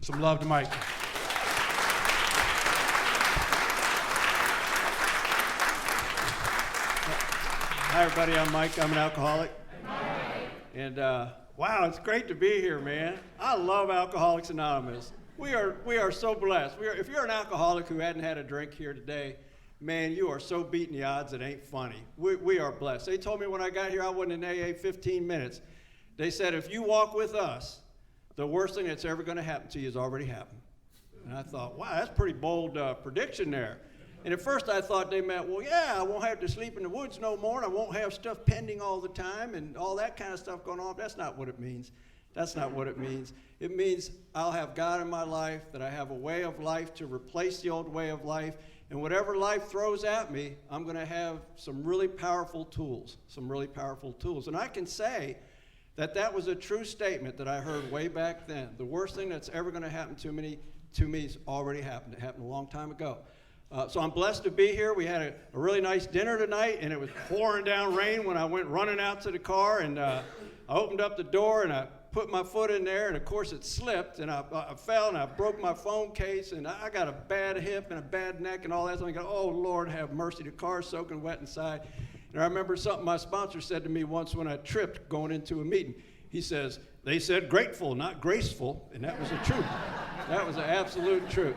Some love to Mike. Hi, everybody. I'm Mike. I'm an alcoholic. And wow, it's great to be here, man. I love Alcoholics Anonymous. We are so blessed. If you're an alcoholic who hadn't had a drink here today, man, you are so beating the odds it ain't funny. We are blessed. They told me when I got here I wasn't in AA 15 minutes. They said, if you walk with us, the worst thing that's ever going to happen to you has already happened. And I thought, wow, that's a pretty bold prediction there. And at first I thought they meant, well, yeah, I won't have to sleep in the woods no more, and I won't have stuff pending all the time and all that kind of stuff going on. That's not what it means. That's not what it means. It means I'll have God in my life, that I have a way of life to replace the old way of life, and whatever life throws at me, I'm going to have some really powerful tools, And I can say that that was a true statement that I heard way back then. The worst thing that's ever going to happen to me has already happened. It happened a long time ago. So I'm blessed to be here. We had a really nice dinner tonight, and it was pouring down rain when I went running out to the car, and I opened up the door, and I put my foot in there, and of course it slipped, and I fell, and I broke my phone case, and I got a bad hip and a bad neck and all that. So I go, oh, Lord, have mercy. The car's soaking wet inside. And I remember something my sponsor said to me once when I tripped going into a meeting. He says, they said grateful, not graceful, and that was the truth. That was the absolute truth.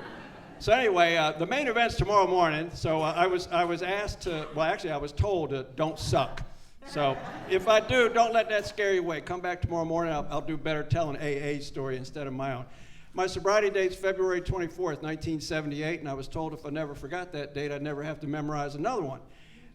So anyway, the main event's tomorrow morning, so I was asked to, well, actually I was told to don't suck. So if I do, don't let that scare you away. Come back tomorrow morning, I'll do better telling AA story instead of my own. My sobriety date's February 24th, 1978, and I was told if I never forgot that date, I'd never have to memorize another one.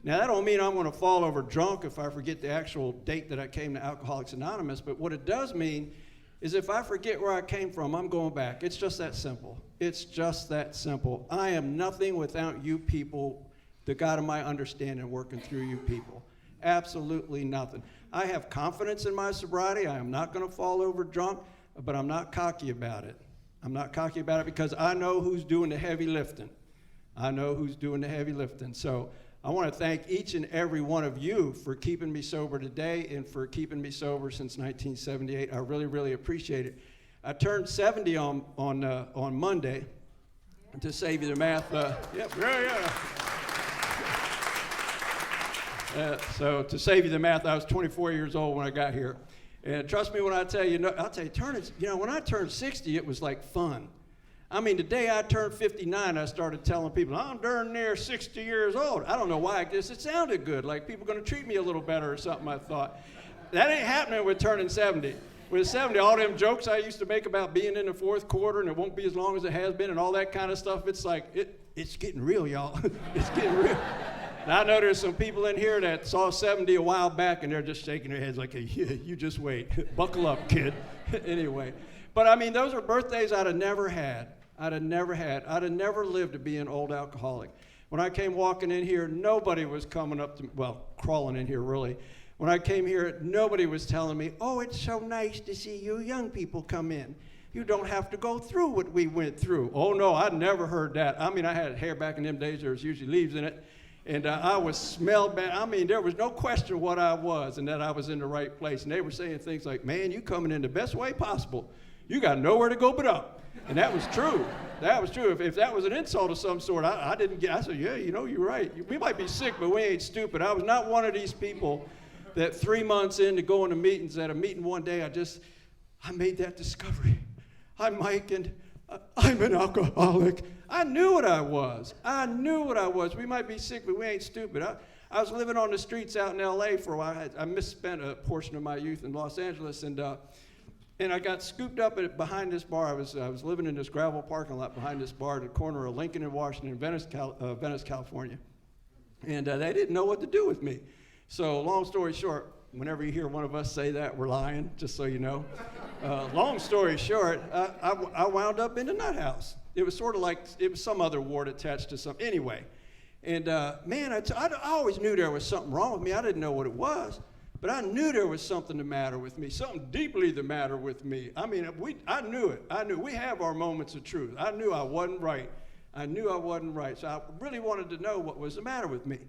Now, that don't mean I'm going to fall over drunk if I forget the actual date that I came to Alcoholics Anonymous, but what it does mean is if I forget where I came from, I'm going back. It's just that simple. It's just that simple. I am nothing without you people, the God of my understanding working through you people. Absolutely nothing. I have confidence in my sobriety. I am not going to fall over drunk, but I'm not cocky about it. I'm not cocky about it because I know who's doing the heavy lifting. I know who's doing the heavy lifting. So I want to thank each and every one of you for keeping me sober today and for keeping me sober since 1978. I really, really appreciate it. I turned 70 on Monday. To save you the math. So to save you the math, I was 24 years old when I got here. And trust me when I tell you, when I turned 60, it was like fun. I mean, the day I turned 59, I started telling people, I'm darn near 60 years old. I don't know why, I guess it sounded good, like people going to treat me a little better or something, I thought. That ain't happening with turning 70. With 70, all them jokes I used to make about being in the fourth quarter and it won't be as long as it has been and all that kind of stuff, it's like, it's getting real, y'all. It's getting real. And I know there's some people in here that saw 70 a while back and they're just shaking their heads like, hey, you just wait. Buckle up, kid. Anyway. But I mean, those are birthdays I'd have never had. I'd have never lived to be an old alcoholic. When I came walking in here, nobody was coming up to me, well, crawling in here really. When I came here, nobody was telling me, oh, it's so nice to see you young people come in. You don't have to go through what we went through. Oh, no, I never heard that. I mean, I had hair back in them days. There was usually leaves in it. And I was smelled bad. I mean, there was no question what I was and that I was in the right place. And they were saying things like, man, you coming in the best way possible. You got nowhere to go but up. And that was true. That was true. If that was an insult of some sort, I said, yeah, you're right. We might be sick, but we ain't stupid. I was not one of these people that 3 months into going to meetings, at a meeting one day, I made that discovery. I'm Mike, and I'm an alcoholic. I knew what I was. We might be sick, but we ain't stupid. I was living on the streets out in L.A. for a while. I misspent a portion of my youth in Los Angeles, and I got scooped up behind this bar. I was living in this gravel parking lot behind this bar at the corner of Lincoln and Washington, Venice, California. And they didn't know what to do with me. So long story short, whenever you hear one of us say that, we're lying, just so you know. Long story short, I wound up in the nut house. It was sort of like, it was some other ward attached to some, anyway. And man, I always knew there was something wrong with me. I didn't know what it was. But I knew there was something the matter with me, something deeply the matter with me. I mean, I knew it. We have our moments of truth. I knew I wasn't right. So I really wanted to know what was the matter with me.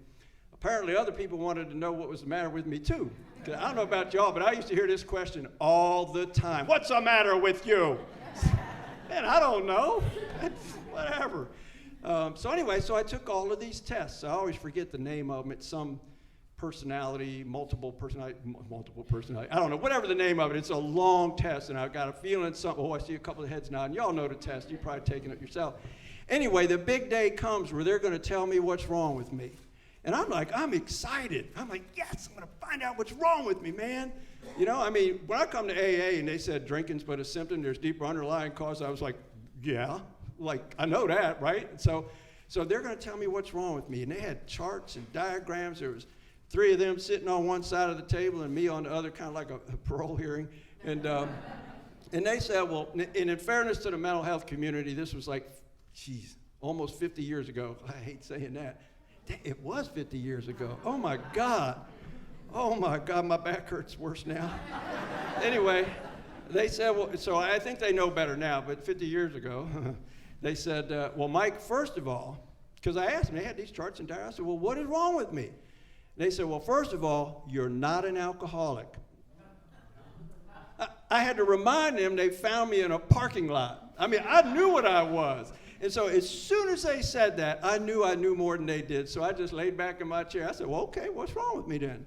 Apparently other people wanted to know what was the matter with me too. I don't know about y'all, but I used to hear this question all the time. What's the matter with you? Man, I don't know. Whatever. So anyway, so I took all of these tests. I always forget the name of them. It's some personality, multiple personality. I don't know, whatever the name of it. It's a long test, and I've got a feeling something. Oh, I see a couple of heads nodding. Y'all know the test. You've probably taken it yourself. Anyway, the big day comes where they're going to tell me what's wrong with me. And I'm excited. I'm like, yes, I'm going to find out what's wrong with me, man. You know, I mean, when I come to AA and they said drinking's but a symptom, there's deeper underlying cause, I was like, yeah, like, I know that, right? So they're going to tell me what's wrong with me. And they had charts and diagrams. There was 3 of them sitting on one side of the table and me on the other, kind of like a parole hearing. And they said, well, and in fairness to the mental health community, this was like, almost 50 years ago. I hate saying that. It was 50 years ago. Oh, my God. Oh, my God, my back hurts worse now. Anyway, they said, well, so I think they know better now, but 50 years ago, they said, well, Mike, first of all, because I asked them, they had these charts and diagrams. I said, well, what is wrong with me? They said, well, first of all, you're not an alcoholic. I had to remind them they found me in a parking lot. I mean, I knew what I was. And so as soon as they said that, I knew more than they did. So I just laid back in my chair. I said, well, okay, what's wrong with me then?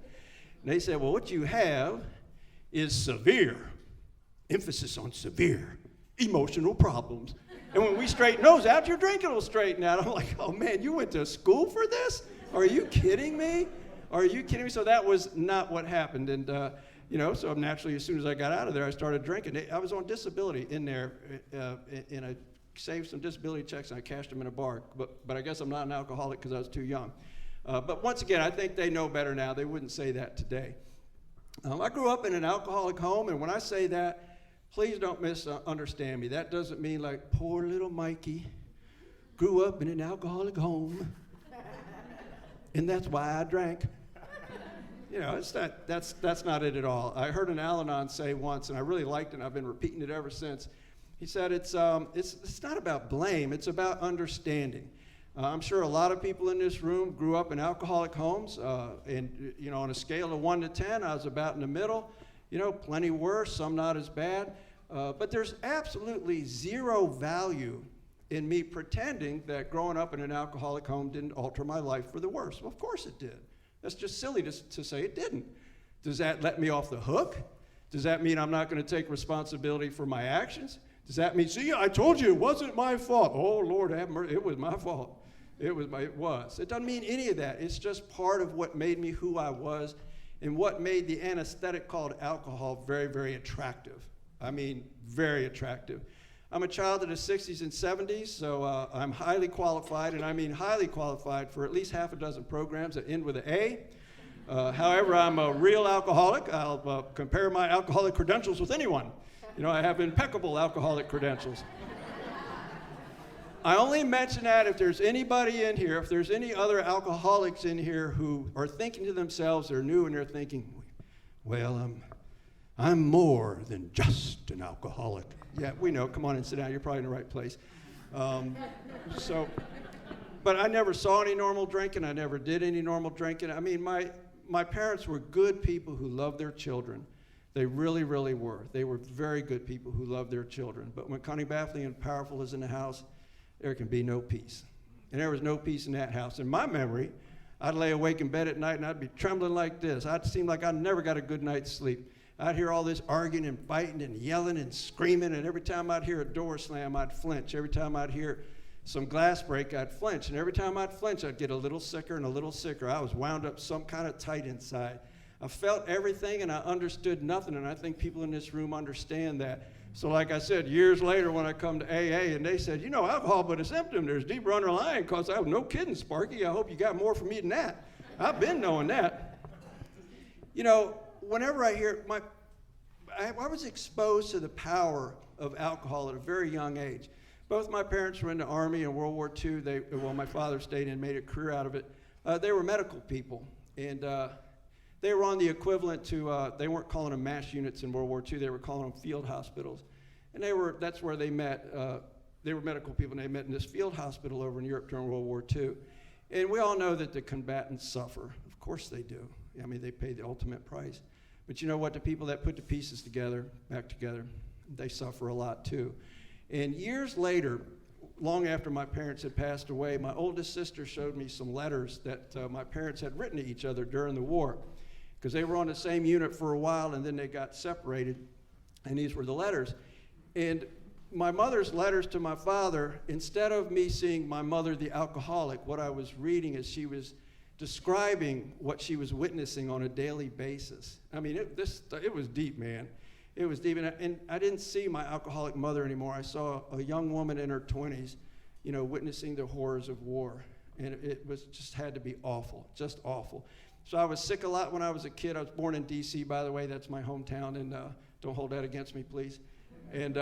And they said, well, what you have is severe, emphasis on severe, emotional problems. And when we straighten those out, your drinking will straighten out. I'm like, oh, man, you went to school for this? Are you kidding me? Are you kidding me? So that was not what happened. And, so naturally, as soon as I got out of there, I started drinking. I was on disability in there, and I saved some disability checks, and I cashed them in a bar. But I guess I'm not an alcoholic because I was too young. But once again, I think they know better now. They wouldn't say that today. I grew up in an alcoholic home, and when I say that, please don't misunderstand me. That doesn't mean like poor little Mikey grew up in an alcoholic home, and that's why I drank. You know, that's not it at all. I heard an Al-Anon say once, and I really liked it, and I've been repeating it ever since. He said it's not about blame, it's about understanding. I'm sure a lot of people in this room grew up in alcoholic homes, and on a scale of 1 to 10, I was about in the middle. Plenty worse, some not as bad. But there's absolutely zero value in me pretending that growing up in an alcoholic home didn't alter my life for the worse. Well, of course it did. That's just silly to say it didn't. Does that let me off the hook? Does that mean I'm not going to take responsibility for my actions? Does that mean, see, I told you it wasn't my fault? Oh, Lord have mercy, it was my fault. It was. It doesn't mean any of that. It's just part of what made me who I was and what made the anesthetic called alcohol very, very attractive. I mean, very attractive. I'm a child of the 60s and 70s, so I'm highly qualified, and I mean highly qualified for at least half a dozen programs that end with an A. However, I'm a real alcoholic. I'll compare my alcoholic credentials with anyone. I have impeccable alcoholic credentials. I only mention that if there's anybody in here, if there's any other alcoholics in here who are thinking to themselves, they're new and they're thinking, well, I'm more than just an alcoholic. Yeah, we know. Come on and sit down. You're probably in the right place. But I never saw any normal drinking. I never did any normal drinking. I mean, my parents were good people who loved their children. They really, really were. They were very good people who loved their children. But when Connie Baffling and Powerful is in the house, there can be no peace. And there was no peace in that house. In my memory, I'd lay awake in bed at night and I'd be trembling like this. I'd seem like I never got a good night's sleep. I'd hear all this arguing and fighting and yelling and screaming, and every time I'd hear a door slam, I'd flinch. Every time I'd hear some glass break, I'd flinch. And every time I'd flinch, I'd get a little sicker and a little sicker. I was wound up some kind of tight inside. I felt everything and I understood nothing, and I think people in this room understand that. So like I said, years later when I come to AA and they said, alcohol but a symptom, there's deeper underlying cause. I was no kidding, Sparky. I hope you got more from me than that. I've been knowing that. Whenever I hear, I was exposed to the power of alcohol at a very young age. Both my parents were in the Army in World War II. My father stayed and made a career out of it. They were medical people, and they were on the equivalent to, they weren't calling them MASH units in World War II, they were calling them field hospitals. And that's where they met. They were medical people, and they met in this field hospital over in Europe during World War II. And we all know that the combatants suffer. Of course they do. I mean, they pay the ultimate price. But you know what? The people that put the pieces back together, they suffer a lot too. And years later, long after my parents had passed away, my oldest sister showed me some letters that my parents had written to each other during the war, because they were on the same unit for a while and then they got separated, and these were the letters. And my mother's letters to my father, instead of me seeing my mother the alcoholic, what I was reading is she was describing what she was witnessing on a daily basis. I mean, it was deep, man. It was deep, and I didn't see my alcoholic mother anymore. I saw a young woman in her 20s, you know, witnessing the horrors of war, and it was just had to be awful, just awful. So I was sick a lot when I was a kid. I was born in D.C., by the way. That's my hometown, and don't hold that against me, please. And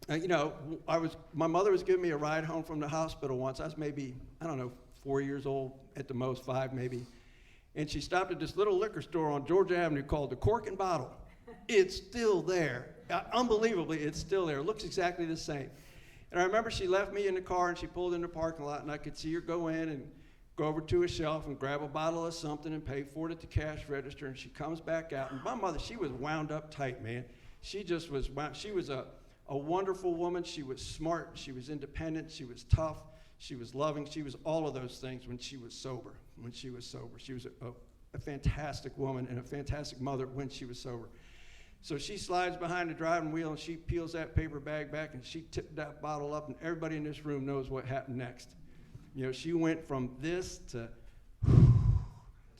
you know, my mother was giving me a ride home from the hospital once. I was maybe, I don't know, 4 years old at the most, 5 maybe. And she stopped at this little liquor store on Georgia Avenue called the Cork and Bottle. It's still there. Unbelievably, it's still there. It looks exactly the same. And I remember she left me in the car and she pulled in the parking lot, and I could see her go in and go over to a shelf and grab a bottle of something and pay for it at the cash register. And she comes back out. And my mother, she was wound up tight, man. She just was wound. She was a wonderful woman. She was smart. She was independent. She was tough. She was loving. She was all of those things when she was sober. She was a fantastic woman and a fantastic mother when she was sober. So she slides behind the driving wheel and she peels that paper bag back and she tipped that bottle up, and everybody in this room knows what happened next. You know, she went from this to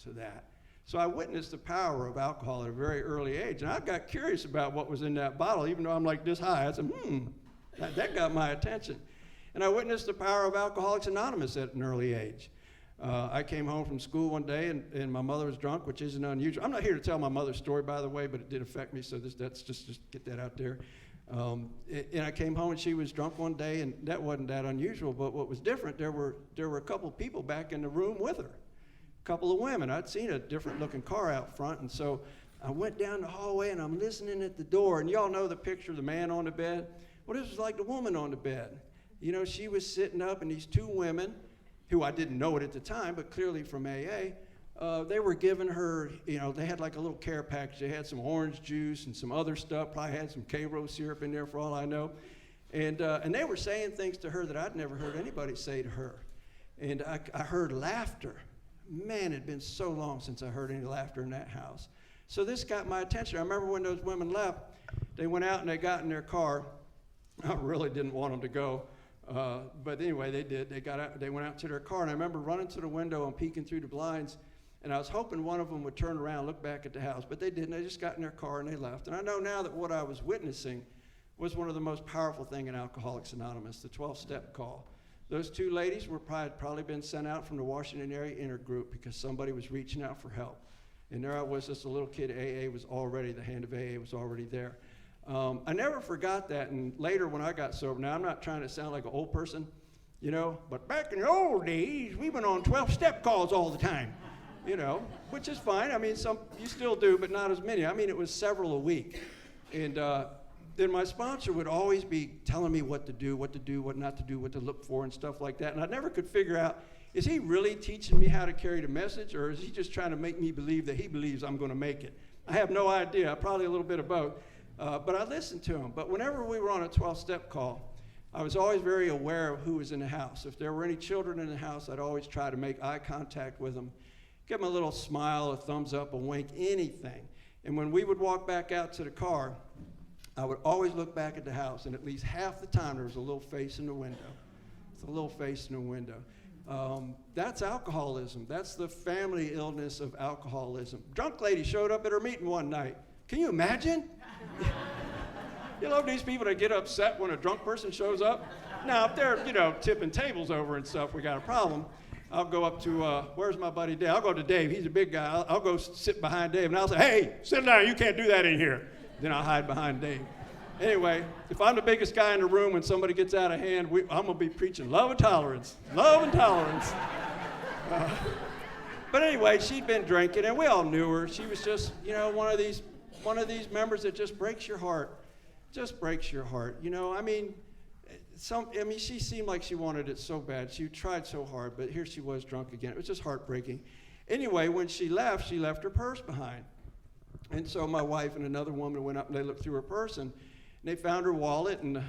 that. So I witnessed the power of alcohol at a very early age, and I got curious about what was in that bottle, even though I'm like this high. I said, that got my attention. And I witnessed the power of Alcoholics Anonymous at an early age. I came home from school one day, and my mother was drunk, which isn't unusual. I'm not here to tell my mother's story, by the way, but it did affect me, so that's just get that out there. And I came home, and she was drunk one day, and that wasn't that unusual. But what was different, there were a couple of people back in the room with her, a couple of women. I'd seen a different-looking car out front, and so I went down the hallway, and I'm listening at the door. And y'all know the picture of the man on the bed? Well, this was like the woman on the bed. You know, she was sitting up, and these two women, who I didn't know it at the time, but clearly from AA, they were giving her, you know, they had like a little care package. They had some orange juice and some other stuff, probably had some K-Rose syrup in there for all I know. And they were saying things to her that I'd never heard anybody say to her. And I heard laughter. Man, it had been so long since I heard any laughter in that house. So this got my attention. I remember when those women left, they went out and they got in their car. I really didn't want them to go. But anyway, they did. They got out. They went out to their car, and I remember running to the window and peeking through the blinds, and I was hoping one of them would turn around and look back at the house, but they didn't. They just got in their car and they left. And I know now that what I was witnessing was one of the most powerful things in Alcoholics Anonymous, the 12-step call. Those two ladies were probably been sent out from the Washington area intergroup because somebody was reaching out for help. And there I was, just a little kid. AA was already, the hand of AA was already there. I never forgot that, and later when I got sober, now I'm not trying to sound like an old person, you know, but back in the old days, we went on 12-step calls all the time, you know, which is fine. I mean, some you still do, but not as many. I mean, it was several a week. And then my sponsor would always be telling me what to do, what not to do, what to look for, and stuff like that. And I never could figure out, is he really teaching me how to carry the message, or is he just trying to make me believe that he believes I'm going to make it? I have no idea, probably a little bit of both. But I listened to him. But whenever we were on a 12-step call, I was always very aware of who was in the house. If there were any children in the house, I'd always try to make eye contact with them, give them a little smile, a thumbs up, a wink, anything. And when we would walk back out to the car, I would always look back at the house, and at least half the time there was a little face in the window. It's a little face in the window. That's alcoholism. That's the family illness of alcoholism. Drunk lady showed up at her meeting one night. Can you imagine? You love these people that get upset when a drunk person shows up? Now, if they're, you know, tipping tables over and stuff, we got a problem. I'll go up to, where's my buddy Dave? I'll go to Dave. He's a big guy. I'll go sit behind Dave, and I'll say, hey, sit down. You can't do that in here. Then I'll hide behind Dave. Anyway, if I'm the biggest guy in the room when somebody gets out of hand, I'm going to be preaching love and tolerance. Love and tolerance. But anyway, she'd been drinking, and we all knew her. She was just, you know, one of these members that just breaks your heart. Just breaks your heart. You know, I mean, she seemed like she wanted it so bad. She tried so hard, but here she was drunk again. It was just heartbreaking. Anyway, when she left her purse behind. And so my wife and another woman went up and they looked through her purse, and they found her wallet, and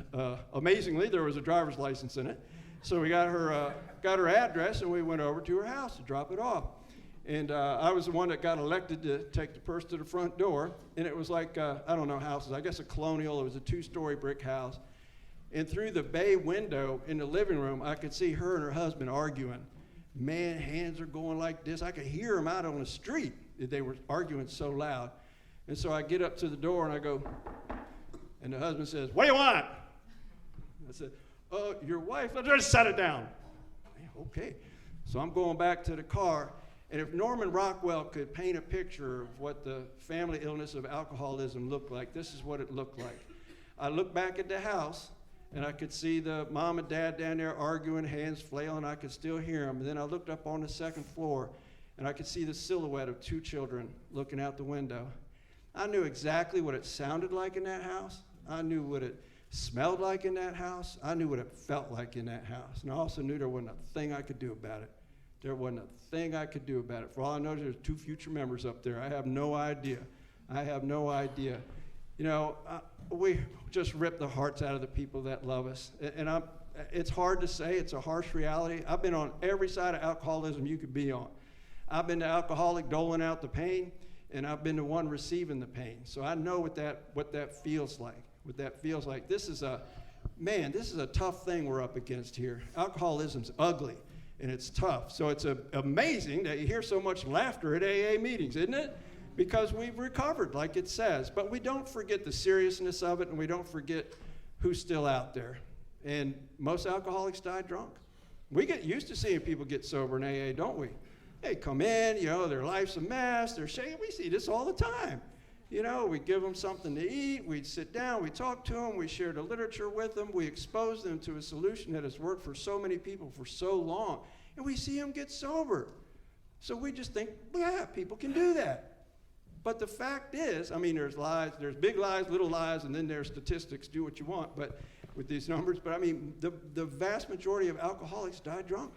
amazingly, there was a driver's license in it. So we got her address, and we went over to her house to drop it off. And I was the one that got elected to take the purse to the front door. And it was like, I don't know houses, I guess a colonial. It was a 2-story brick house. And through the bay window in the living room, I could see her and her husband arguing. Man, hands are going like this. I could hear them out on the street. They were arguing so loud. And so I get up to the door and I go, and the husband says, "What do you want?" I said, "Your wife." Let's just set it down. Okay. So I'm going back to the car. And if Norman Rockwell could paint a picture of what the family illness of alcoholism looked like, this is what it looked like. I looked back at the house, and I could see the mom and dad down there arguing, hands flailing. I could still hear them. And then I looked up on the second floor, and I could see the silhouette of 2 children looking out the window. I knew exactly what it sounded like in that house. I knew what it smelled like in that house. I knew what it felt like in that house. And I also knew there wasn't a thing I could do about it. There wasn't a thing I could do about it. For all I know, there's 2 future members up there. I have no idea. I have no idea. You know, we just rip the hearts out of the people that love us. And it's hard to say. It's a harsh reality. I've been on every side of alcoholism you could be on. I've been the alcoholic doling out the pain, and I've been the one receiving the pain. So I know what that feels like. What that feels like. This is a tough thing we're up against here. Alcoholism's ugly. And it's tough. So it's amazing that you hear so much laughter at AA meetings, isn't it? Because we've recovered, like it says. But we don't forget the seriousness of it, and we don't forget who's still out there. And most alcoholics die drunk. We get used to seeing people get sober in AA, don't we? They come in, you know, their life's a mess, they're shaking. We see this all the time. You know, we give them something to eat, we sit down, we talk to them, we share the literature with them, we expose them to a solution that has worked for so many people for so long, and we see them get sober. So we just think, yeah, people can do that. But the fact is, I mean, there's lies, there's big lies, little lies, and then there's statistics, do what you want, but with these numbers, but I mean, the vast majority of alcoholics die drunk.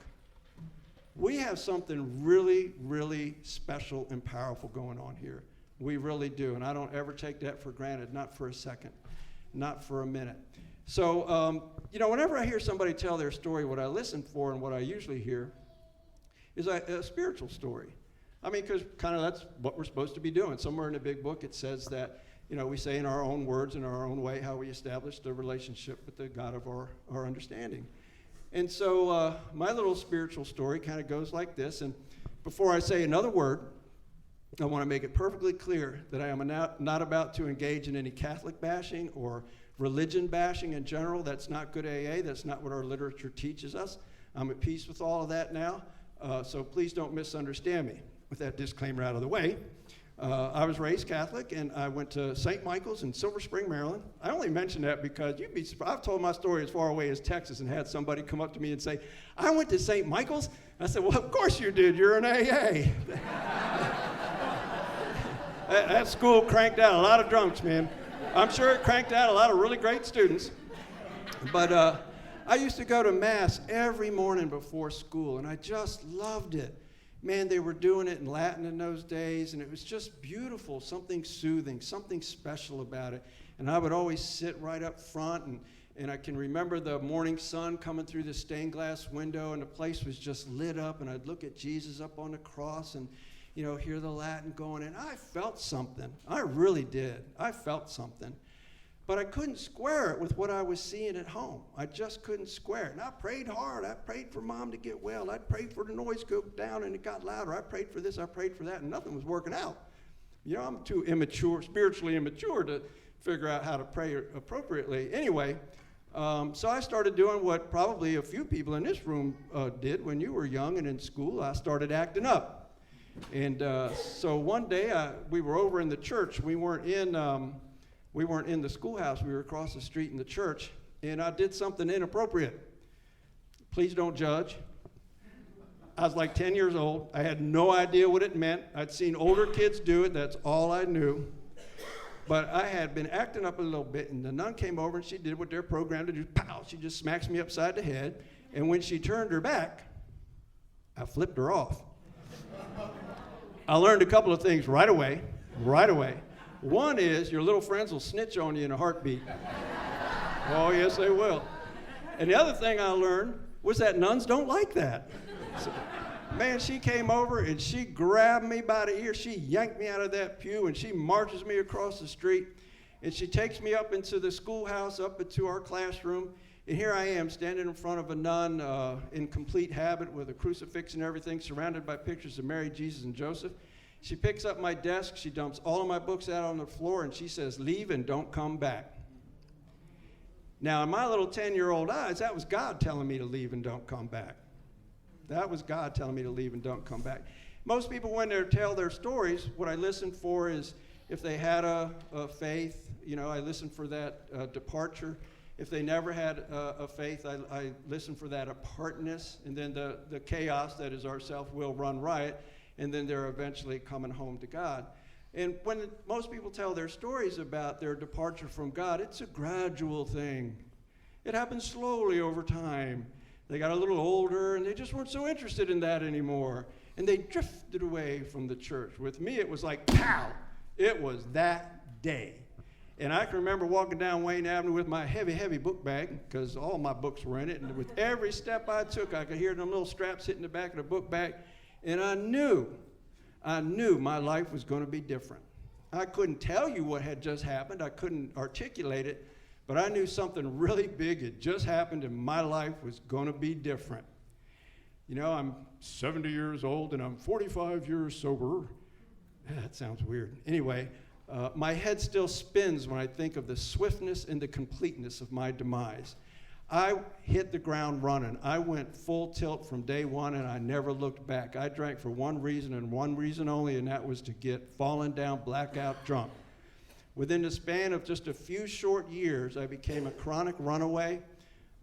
We have something really, really special and powerful going on here. We really do, and I don't ever take that for granted, not for a second, not for a minute. So, you know, whenever I hear somebody tell their story, what I listen for and what I usually hear is a spiritual story. I mean, because kind of that's what we're supposed to be doing. Somewhere in the big book it says that, you know, we say in our own words, in our own way, how we established a relationship with the God of our understanding. And so my little spiritual story kind of goes like this, and before I say another word, I want to make it perfectly clear that I am not about to engage in any Catholic bashing or religion bashing in general. That's not good AA. That's not what our literature teaches us. I'm at peace with all of that now, so please don't misunderstand me. With that disclaimer out of the way, I was raised Catholic, and I went to St. Michael's in Silver Spring, Maryland. I only mention that because you'd be surprised. I've told my story as far away as Texas and had somebody come up to me and say, "I went to St. Michael's." I said, "Well, of course you did. You're an AA." That school cranked out a lot of drunks, man. I'm sure it cranked out a lot of really great students. But I used to go to Mass every morning before school, and I just loved it. Man, they were doing it in Latin in those days, and it was just beautiful, something soothing, something special about it. And I would always sit right up front, and I can remember the morning sun coming through the stained glass window, and the place was just lit up, and I'd look at Jesus up on the cross and, you know, hear the Latin going, and I felt something. I really did. I felt something. But I couldn't square it with what I was seeing at home. I just couldn't square it. And I prayed hard. I prayed for Mom to get well. I prayed for the noise to go down and it got louder. I prayed for this, I prayed for that, and nothing was working out. You know, I'm too immature, spiritually immature to figure out how to pray appropriately. Anyway, so I started doing what probably a few people in this room did when you were young and in school. I started acting up. And so one day we were over in the church. We weren't in the schoolhouse. We were across the street in the church, and I did something inappropriate. Please don't judge. I was like 10 years old. I had no idea what it meant. I'd seen older kids do it. That's all I knew. But I had been acting up a little bit, and the nun came over, and she did what they're programmed to do. Pow! She just smacks me upside the head. And when she turned her back, I flipped her off. I learned a couple of things right away. One is your little friends will snitch on you in a heartbeat. Oh, yes, they will. And the other thing I learned was that nuns don't like that. So, man, she came over and she grabbed me by the ear. She yanked me out of that pew and she marches me across the street. And she takes me up into the schoolhouse, up into our classroom. And here I am standing in front of a nun in complete habit with a crucifix and everything, surrounded by pictures of Mary, Jesus, and Joseph. She picks up my desk, she dumps all of my books out on the floor, and she says, "Leave and don't come back." Now, in my little 10-year-old eyes, that was God telling me to leave and don't come back. That was God telling me to leave and don't come back. Most people, when they tell their stories, what I listen for is if they had a faith, I listen for that departure. If they never had a faith, I listen for that apartness, and then the chaos that is our self will run riot, and then they're eventually coming home to God. And when most people tell their stories about their departure from God, it's a gradual thing. It happens slowly over time. They got a little older, and they just weren't so interested in that anymore, and they drifted away from the church. With me, it was like, pow! It was that day. And I can remember walking down Wayne Avenue with my heavy, heavy book bag, because all my books were in it, and with every step I took, I could hear them little straps hitting the back of the book bag, and I knew my life was going to be different. I couldn't tell you what had just happened. I couldn't articulate it, but I knew something really big had just happened, and my life was going to be different. I'm 70 years old, and I'm 45 years sober. That sounds weird. Anyway, my head still spins when I think of the swiftness and the completeness of my demise. I hit the ground running. I went full tilt from day one, and I never looked back. I drank for one reason and one reason only, and that was to get fallen down, blackout drunk. Within the span of just a few short years, I became a chronic runaway.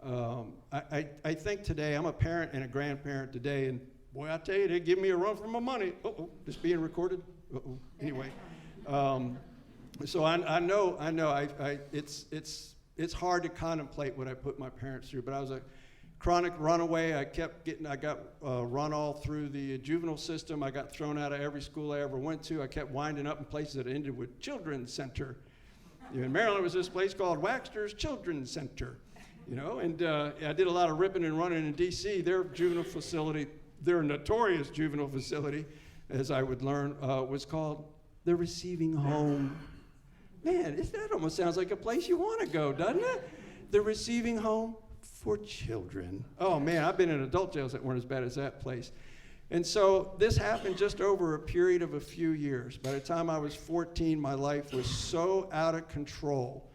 I think today, I'm a parent and a grandparent today, and boy, I tell you, they give me a run for my money. Uh-oh, this being recorded? Uh-oh, anyway. So I know, it's hard to contemplate what I put my parents through, but I was a chronic runaway. I got run all through the juvenile system. I got thrown out of every school I ever went to. I kept winding up in places that ended with Children's Center. In Maryland, it was this place called Waxter's Children's Center, and I did a lot of ripping and running in D.C. Their juvenile facility, their notorious juvenile facility, as I would learn, was called the Receiving Home. Man, that almost sounds like a place you want to go, doesn't it? The Receiving Home for Children. Oh, man, I've been in adult jails that weren't as bad as that place. And so this happened just over a period of a few years. By the time I was 14, my life was so out of control.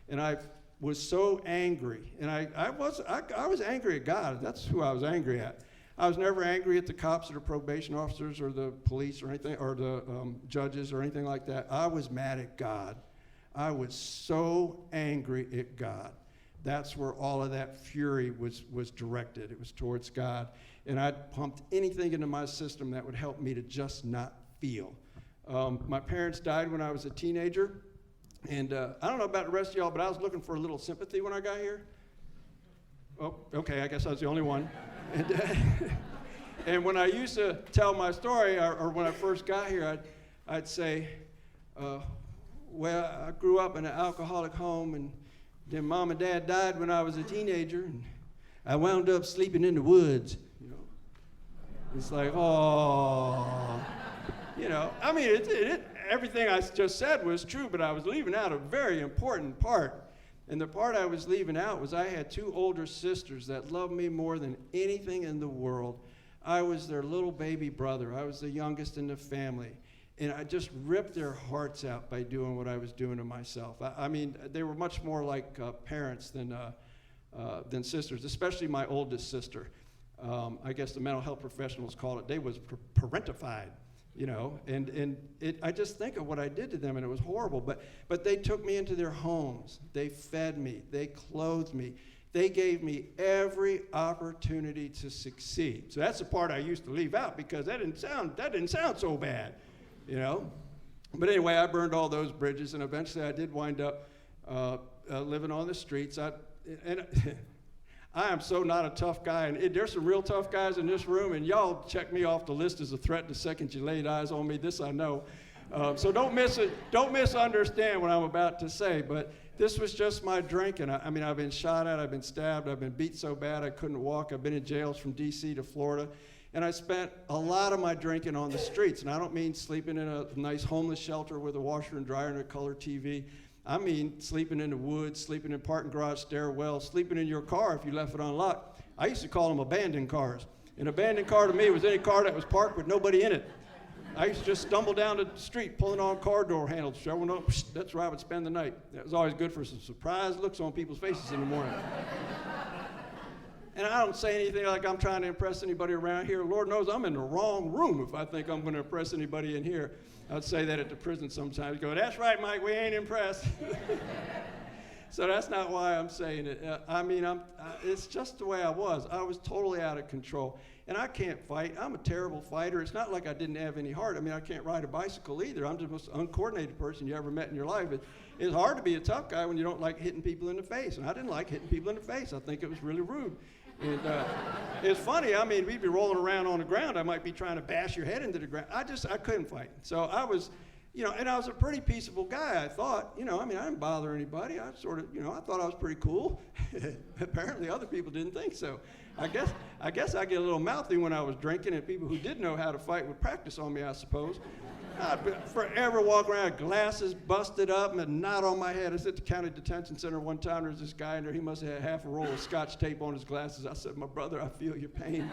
And I was so angry. And I was angry at God. That's who I was angry at. I was never angry at the cops or the probation officers or the police or anything, or the judges or anything like that. I was mad at God. I was so angry at God. That's where all of that fury was directed. It was towards God. And I pumped anything into my system that would help me to just not feel. My parents died when I was a teenager. And I don't know about the rest of y'all, but I was looking for a little sympathy when I got here. Oh, okay, I guess I was the only one. And when I used to tell my story, or when I first got here, I'd say, well, I grew up in an alcoholic home, and then Mom and Dad died when I was a teenager, and I wound up sleeping in the woods. It's like, oh, I mean, everything I just said was true, but I was leaving out a very important part. And the part I was leaving out was I had two older sisters that loved me more than anything in the world. I was their little baby brother. I was the youngest in the family. And I just ripped their hearts out by doing what I was doing to myself. I mean, they were much more like parents than sisters, especially my oldest sister. I guess the mental health professionals call it, they was parentified. I just think of what I did to them, and it was horrible. But they took me into their homes. They fed me. They clothed me. They gave me every opportunity to succeed. So that's the part I used to leave out because that didn't sound so bad, But anyway, I burned all those bridges, and eventually I did wind up living on the streets. I am so not a tough guy, and there's some real tough guys in this room, and y'all check me off the list as a threat the second you laid eyes on me. This I know. So don't misunderstand what I'm about to say, but this was just my drinking. I mean, I've been shot at, I've been stabbed, I've been beat so bad I couldn't walk. I've been in jails from D.C. to Florida. And I spent a lot of my drinking on the streets. And I don't mean sleeping in a nice homeless shelter with a washer and dryer and a color TV. I mean sleeping in the woods, sleeping in parking garage stairwells, sleeping in your car if you left it unlocked. I used to call them abandoned cars. An abandoned car to me was any car that was parked with nobody in it. I used to just stumble down the street pulling on car door handles. Everyone knows, that's where I would spend the night. That was always good for some surprised looks on people's faces in the morning. And I don't say anything like I'm trying to impress anybody around here. Lord knows I'm in the wrong room if I think I'm going to impress anybody in here. I'd say that at the prison sometimes. Go, that's right, Mike, we ain't impressed. So that's not why I'm saying it. It's just the way I was. I was totally out of control. And I can't fight. I'm a terrible fighter. It's not like I didn't have any heart. I mean, I can't ride a bicycle either. I'm the most uncoordinated person you ever met in your life. It's hard to be a tough guy when you don't like hitting people in the face. And I didn't like hitting people in the face. I think it was really rude. And it's funny, I mean, we'd be rolling around on the ground. I might be trying to bash your head into the ground. I couldn't fight. So I was, and I was a pretty peaceable guy, I thought. I didn't bother anybody. I sort of, I thought I was pretty cool. Apparently other people didn't think so. I guess I get a little mouthy when I was drinking, and people who did know how to fight would practice on me, I suppose. I'd forever walk around, glasses busted up, and a knot on my head. I was at the county detention center one time. There was this guy in there. He must have had half a roll of Scotch tape on his glasses. I said, my brother, I feel your pain.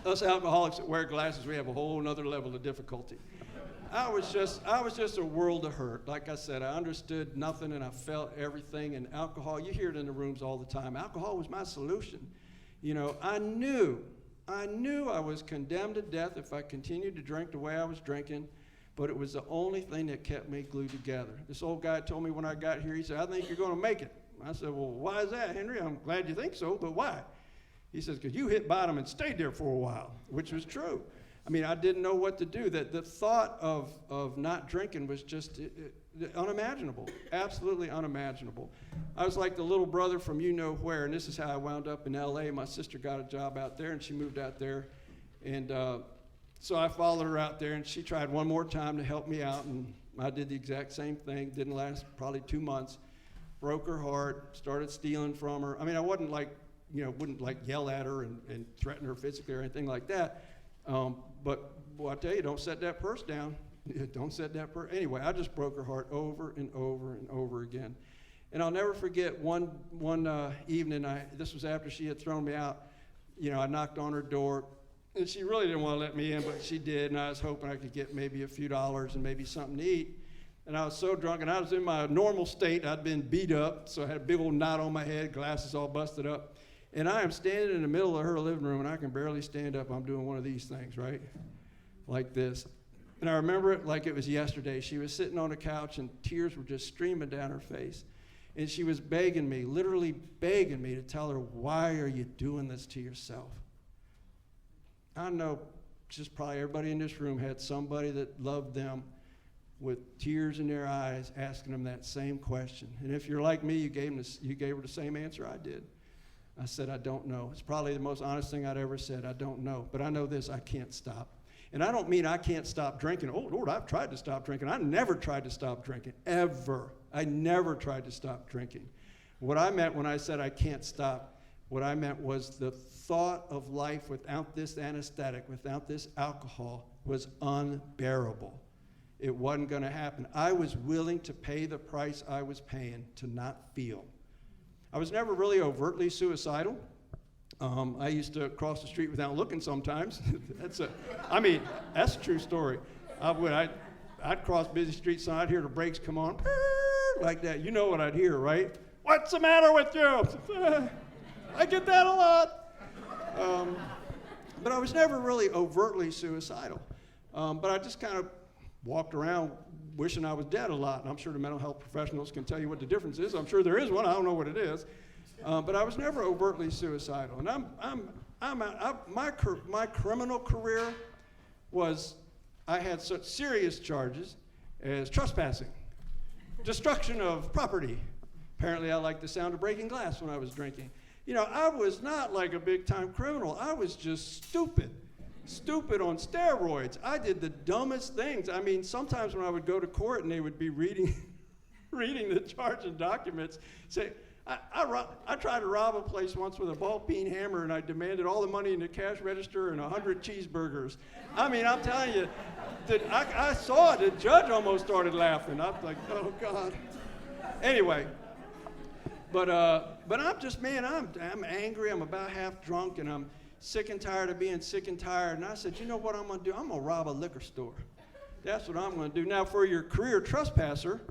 Us alcoholics that wear glasses, we have a whole nother level of difficulty. I was just a world of hurt. Like I said, I understood nothing, and I felt everything. And alcohol, you hear it in the rooms all the time. Alcohol was my solution. I knew I was condemned to death if I continued to drink the way I was drinking, but it was the only thing that kept me glued together. This old guy told me when I got here, he said, I think you're going to make it. I said, well, why is that, Henry? I'm glad you think so, but why? He says, because you hit bottom and stayed there for a while, which was true. I mean, I didn't know what to do. The thought of not drinking was just unimaginable, absolutely unimaginable. I was like the little brother from you know where, and this is how I wound up in L.A. My sister got a job out there, and she moved out there. And so I followed her out there, and she tried one more time to help me out, and I did the exact same thing. Didn't last probably 2 months. Broke her heart, started stealing from her. I mean, I wasn't like, wouldn't like yell at her and threaten her physically or anything like that. But I tell you, don't set that purse down. Don't set that purse. Anyway, I just broke her heart over and over and over again. And I'll never forget one evening, this was after she had thrown me out, I knocked on her door, and she really didn't want to let me in, but she did, and I was hoping I could get maybe a few dollars and maybe something to eat. And I was so drunk, and I was in my normal state. I'd been beat up, so I had a big old knot on my head, glasses all busted up. And I am standing in the middle of her living room, and I can barely stand up. I'm doing one of these things, right? Like this. And I remember it like it was yesterday. She was sitting on a couch, and tears were just streaming down her face. And she was begging me, literally begging me to tell her, why are you doing this to yourself? I know just probably everybody in this room had somebody that loved them with tears in their eyes asking them that same question. And if you're like me, you gave her the same answer I did. I said, I don't know. It's probably the most honest thing I'd ever said. I don't know. But I know this, I can't stop. And I don't mean I can't stop drinking. Oh, Lord, I've tried to stop drinking. I never tried to stop drinking, ever. I never tried to stop drinking. What I meant when I said I can't stop, what I meant was the thought of life without this anesthetic, without this alcohol, was unbearable. It wasn't going to happen. I was willing to pay the price I was paying to not feel. I was never really overtly suicidal. I used to cross the street without looking sometimes. That's a true story. I'd cross busy streets and I'd hear the brakes come on, like that. You know what I'd hear, right? What's the matter with you? I get that a lot. But I was never really overtly suicidal. But I just kind of walked around wishing I was dead a lot. And I'm sure the mental health professionals can tell you what the difference is. I'm sure there is one. I don't know what it is. But I was never overtly suicidal. And my criminal career was, I had such serious charges as trespassing, destruction of property. Apparently I liked the sound of breaking glass when I was drinking. I was not like a big time criminal. I was just stupid. stupid on steroids. I did the dumbest things. I mean, sometimes when I would go to court and they would be reading the charge and documents, say, I tried to rob a place once with a ball-peen hammer, and I demanded all the money in the cash register and 100 cheeseburgers. I mean, I'm telling you, I saw it. The judge almost started laughing. I was like, oh, God. Anyway, but I'm just, man, I'm angry. I'm about half drunk, and I'm sick and tired of being sick and tired. And I said, you know what I'm going to do? I'm going to rob a liquor store. That's what I'm going to do. Now, for your career trespasser,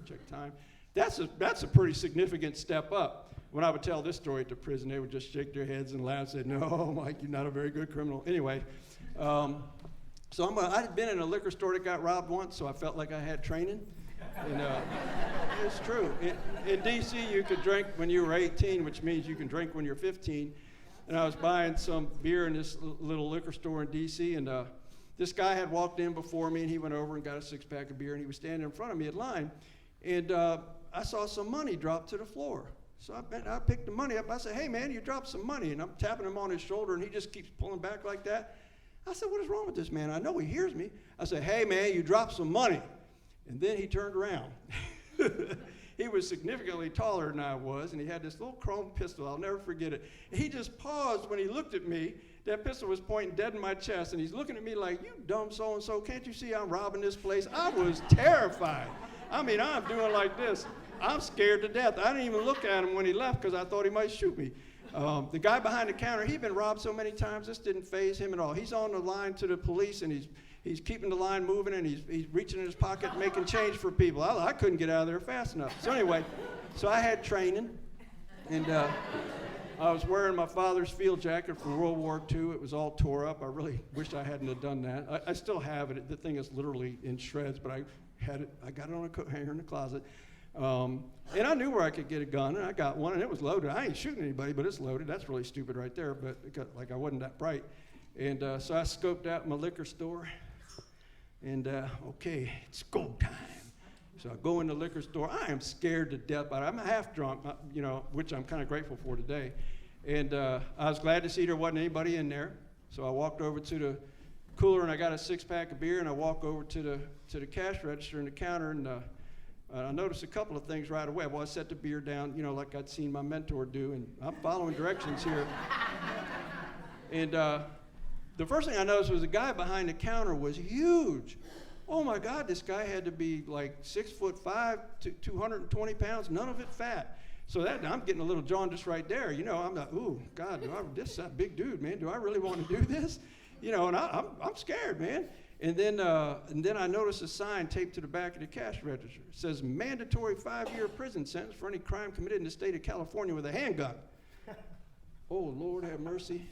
check time. That's a pretty significant step up. When I would tell this story at the prison, they would just shake their heads and laugh and say, no, Mike, you're not a very good criminal. Anyway, so I'd been in a liquor store that got robbed once, so I felt like I had training. And it's true. In D.C., you could drink when you were 18, which means you can drink when you're 15. And I was buying some beer in this little liquor store in D.C., and this guy had walked in before me, and he went over and got a six-pack of beer, and he was standing in front of me in line. And I saw some money drop to the floor. So I picked the money up. I said, hey, man, you dropped some money. And I'm tapping him on his shoulder, and he just keeps pulling back like that. I said, what is wrong with this man? I know he hears me. I said, hey, man, you dropped some money. And then he turned around. He was significantly taller than I was, and he had this little chrome pistol. I'll never forget it. And he just paused when he looked at me. That pistol was pointing dead in my chest, and he's looking at me like, you dumb so-and-so, can't you see I'm robbing this place? I was terrified. I mean, I'm doing like this. I'm scared to death. I didn't even look at him when he left because I thought he might shoot me. The guy behind the counter, he'd been robbed so many times, this didn't faze him at all. He's on the line to the police, and he's keeping the line moving, and he's reaching in his pocket making change for people. I couldn't get out of there fast enough. So anyway, so I had training, and I was wearing my father's field jacket from World War II. It was all tore up. I really wish I hadn't have done that. I still have it. The thing is literally in shreds, but I got it on a coat hanger in the closet. And I knew where I could get a gun, and I got one, and it was loaded. I ain't shooting anybody, but it's loaded. That's really stupid right there, but like I wasn't that bright. And so I scoped out my liquor store, and okay, it's go time. So I go in the liquor store. I am scared to death, but I'm half drunk, which I'm kind of grateful for today. And I was glad to see there wasn't anybody in there. So I walked over to the cooler, and I got a six-pack of beer, and I walk over to the cash register and the counter, and I noticed a couple of things right away. Well, I set the beer down, like I'd seen my mentor do, and I'm following directions here. And the first thing I noticed was the guy behind the counter was huge. Oh my God, this guy had to be like 6'5", 220 pounds, none of it fat. So I'm getting a little jaundice right there. I'm like, ooh, God, this is that big dude, man. Do I really want to do this? And I'm scared, man. And then I noticed a sign taped to the back of the cash register. It says, mandatory 5-year prison sentence for any crime committed in the state of California with a handgun. Oh, Lord have mercy.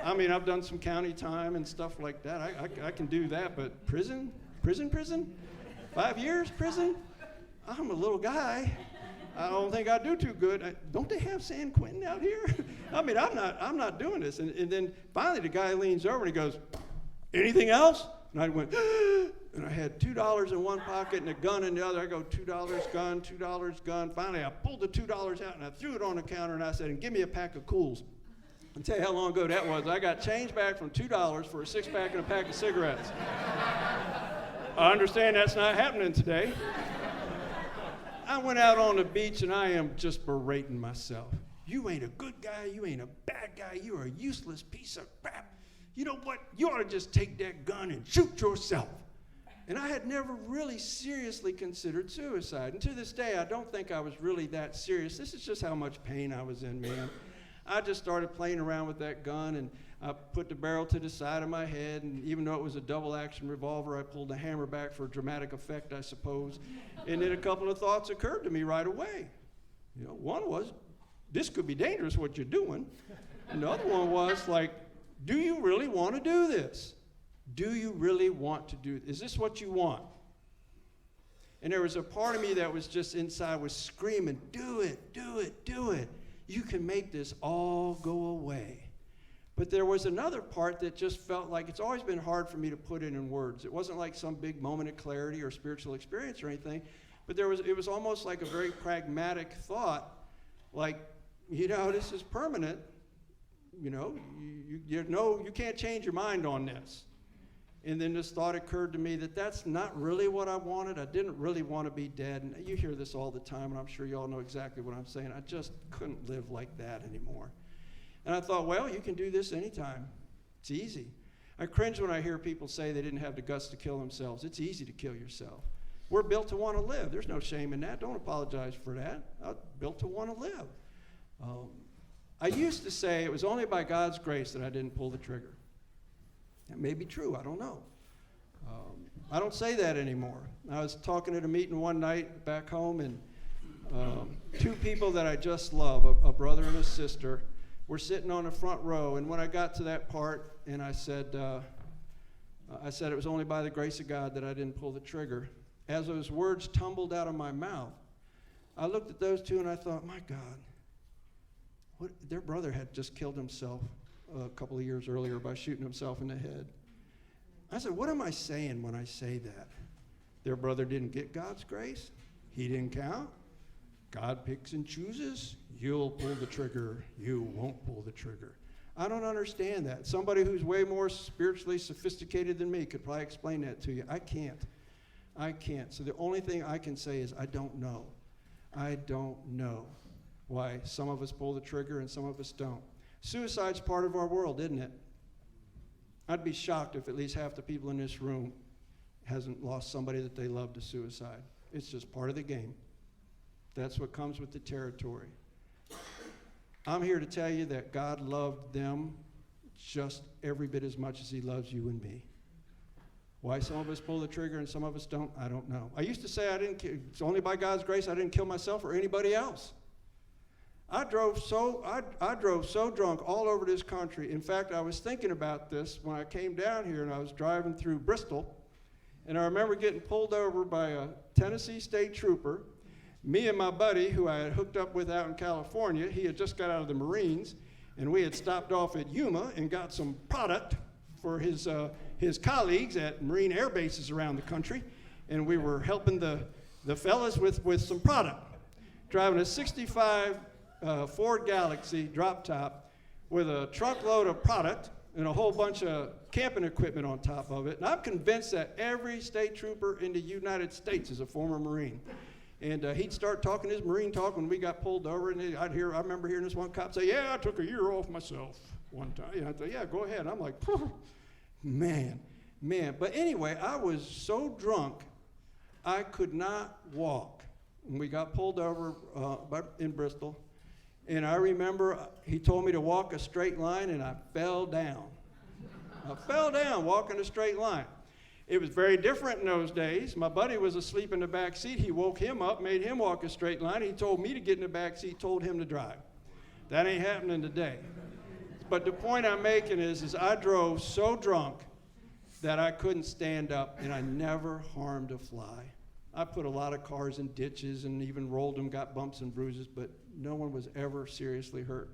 I've done some county time and stuff like that. I can do that, but prison? 5 years prison? I'm a little guy. I don't think I do too good. Don't they have San Quentin out here? I'm not doing this. And then finally the guy leans over and he goes, anything else? And I went, and I had $2 in one pocket and a gun in the other. I go, $2 gun, $2 gun. Finally, I pulled the $2 out and I threw it on the counter and I said, and give me a pack of Cools. I'll tell you how long ago that was. I got change back from $2 for a six-pack and a pack of cigarettes. I understand that's not happening today. I went out on the beach and I am just berating myself. You ain't a good guy. You ain't a bad guy. You're a useless piece of crap. You know what? You ought to just take that gun and shoot yourself. And I had never really seriously considered suicide. And to this day, I don't think I was really that serious. This is just how much pain I was in, man. I just started playing around with that gun, and I put the barrel to the side of my head, and even though it was a double-action revolver, I pulled the hammer back for dramatic effect, I suppose. And then a couple of thoughts occurred to me right away. One was, this could be dangerous what you're doing. And the other one was like, do you really want to do this? Do you really want to do this? Is this what you want? And there was a part of me that was just inside was screaming, do it, do it, do it. You can make this all go away. But there was another part that just felt like it's always been hard for me to put it in words. It wasn't like some big moment of clarity or spiritual experience or anything, but it was almost like a very pragmatic thought, like, this is permanent. you can't change your mind on this. And then this thought occurred to me that that's not really what I wanted. I didn't really want to be dead. And you hear this all the time, and I'm sure you all know exactly what I'm saying. I just couldn't live like that anymore. And I thought, well, you can do this anytime. It's easy. I cringe when I hear people say they didn't have the guts to kill themselves. It's easy to kill yourself. We're built to want to live. There's no shame in that. Don't apologize for that. I'm built to want to live. I used to say it was only by God's grace that I didn't pull the trigger. That may be true. I don't know. I don't say that anymore. I was talking at a meeting one night back home, and two people that I just love, a brother and a sister, were sitting on the front row. And when I got to that part, and I said it was only by the grace of God that I didn't pull the trigger. As those words tumbled out of my mouth, I looked at those two and I thought, my God, their brother had just killed himself a couple of years earlier by shooting himself in the head. I said, what am I saying when I say that? Their brother didn't get God's grace. He didn't count. God picks and chooses. You'll pull the trigger. You won't pull the trigger. I don't understand that. Somebody who's way more spiritually sophisticated than me could probably explain that to you. I can't. So the only thing I can say is I don't know. I don't know why some of us pull the trigger and some of us don't. Suicide's part of our world, isn't it? I'd be shocked if at least half the people in this room hasn't lost somebody that they love to suicide. It's just part of the game. That's what comes with the territory. I'm here to tell you that God loved them just every bit as much as he loves you and me. Why some of us pull the trigger and some of us don't, I don't know. I used to say it's only by God's grace I didn't kill myself or anybody else. I drove so drunk all over this country. In fact, I was thinking about this when I came down here and I was driving through Bristol, and I remember getting pulled over by a Tennessee state trooper. Me and my buddy, who I had hooked up with out in California, he had just got out of the Marines, and we had stopped off at Yuma and got some product for his colleagues at Marine air bases around the country, and we were helping the fellas with some product. Driving a 65 Ford Galaxy drop top with a truckload of product and a whole bunch of camping equipment on top of it. And I'm convinced that every state trooper in the United States is a former Marine. And he'd start talking his Marine talk when we got pulled over, and I remember hearing this one cop say, yeah, I took a year off myself one time. I thought, yeah, go ahead. And I'm like, man. But anyway, I was so drunk, I could not walk. And we got pulled over in Bristol. And I remember he told me to walk a straight line, and I fell down. I fell down walking a straight line. It was very different in those days. My buddy was asleep in the back seat. He woke him up, made him walk a straight line. He told me to get in the back seat, told him to drive. That ain't happening today. But the point I'm making is I drove so drunk that I couldn't stand up, and I never harmed a fly. I put a lot of cars in ditches and even rolled them, got bumps and bruises, but no one was ever seriously hurt.